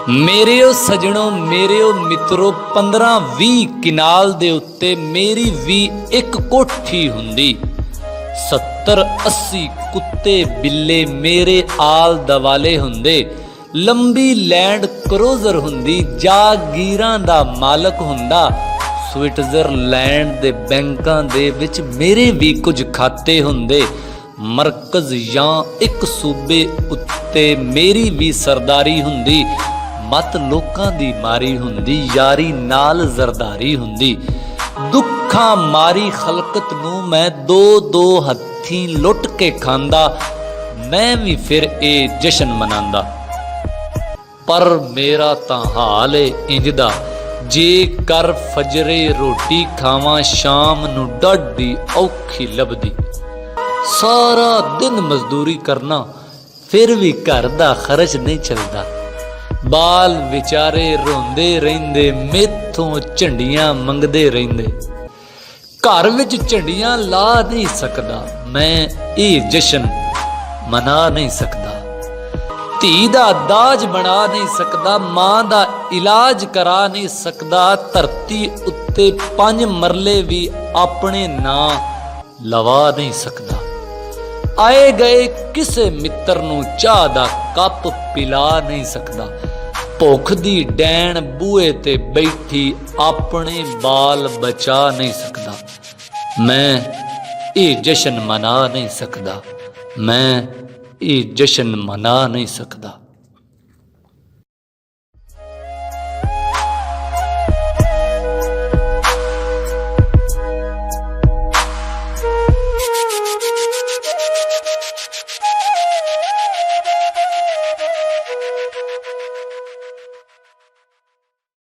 ਮੇਰਿਓ ਸਜਣੋ ਮੇਰਿਓ ਮਿੱਤਰੋ 15-20 ਕਿਨਾਲ ਦੇ ਉੱਤੇ ਮੇਰੀ ਵੀ ਇੱਕ ਕੋਠੀ ਹੁੰਦੀ। 70-80 ਕੁੱਤੇ ਬਿੱਲੇ ਮੇਰੇ ਆਲ ਦਵਾਲੇ ਹੁੰਦੇ। ਲੰਬੀ ਲੈਂਡ ਕਰੂਜ਼ਰ ਹੁੰਦੀ, ਜਾਗੀਰਾਂ ਦਾ ਮਾਲਕ ਹੁੰਦਾ। ਸਵਿਟਜ਼ਰਲੈਂਡ ਦੇ ਬੈਂਕਾਂ ਦੇ ਵਿੱਚ ਮੇਰੇ ਵੀ ਕੁਝ ਖਾਤੇ ਹੁੰਦੇ। ਮਰਕਜ਼ ਜਾਂ ਇੱਕ ਸੂਬੇ ਉੱਤੇ ਮੇਰੀ ਵੀ ਸਰਦਾਰੀ ਹੁੰਦੀ। ਮਤ ਲੋਕਾਂ ਦੀ ਮਾਰੀ ਹੁੰਦੀ, ਯਾਰੀ ਨਾਲ ਜ਼ਰਦਾਰੀ ਹੁੰਦੀ। ਦੁੱਖਾਂ ਮਾਰੀ ਖਲਕਤ ਨੂੰ ਮੈਂ ਦੋ ਹੱਥੀਂ ਲੁੱਟ ਕੇ ਖਾਂਦਾ। ਮੈਂ ਵੀ ਫਿਰ ਇਹ ਜਸ਼ਨ ਮਨਾਂਦਾ। ਪਰ ਮੇਰਾ ਤਾਂ ਹਾਲ ਏ ਇੰਜ ਦਾ, ਜੇ ਕਰ ਫਜਰੇ ਰੋਟੀ ਖਾਵਾਂ ਸ਼ਾਮ ਨੂੰ ਡਾਢੀ ਔਖੀ ਲੱਭਦੀ। ਸਾਰਾ ਦਿਨ ਮਜ਼ਦੂਰੀ ਕਰਨਾ ਫਿਰ ਵੀ ਘਰ ਦਾ ਖਰਚ ਨਹੀਂ ਚੱਲਦਾ। ਬਾਲ ਵਿਚਾਰੇ ਰੋਂਦੇ ਰਹਿੰਦੇ, ਮੈਥੋਂ ਝੰਡੀਆਂ ਮੰਗਦੇ ਰਹਿੰਦੇ। ਘਰ ਵਿੱਚ ਝੰਡੀਆਂ ਲਾ ਨਹੀਂ ਸਕਦਾ, ਮੈਂ ਇਹ ਜਸ਼ਨ ਮਨਾ ਨਹੀਂ ਸਕਦਾ। ਧੀ ਦਾ ਦਾਜ ਬਣਾ ਨਹੀਂ ਸਕਦਾ, ਮਾਂ ਦਾ ਇਲਾਜ ਕਰਾ ਨਹੀਂ ਸਕਦਾ। ਧਰਤੀ ਉੱਤੇ 5 ਮਰਲੇ ਵੀ ਆਪਣੇ ਨਾਂ ਲਵਾ ਨਹੀਂ ਸਕਦਾ। ਆਏ ਗਏ ਕਿਸੇ ਮਿੱਤਰ ਨੂੰ ਚਾਹ ਦਾ ਕੱਪ ਪਿਲਾ ਨਹੀਂ ਸਕਦਾ। ਭੁੱਖ ਦੀ ਡੈਣ ਬੂਹੇ ਤੇ ਬੈਠੀ ਆਪਣੇ ਬਾਲ ਬਚਾ ਨਹੀਂ ਸਕਦਾ। ਮੈਂ ਇਹ ਜਸ਼ਨ ਮਨਾ ਨਹੀਂ ਸਕਦਾ, ਮੈਂ ਇਹ ਜਸ਼ਨ ਮਨਾ ਨਹੀਂ ਸਕਦਾ।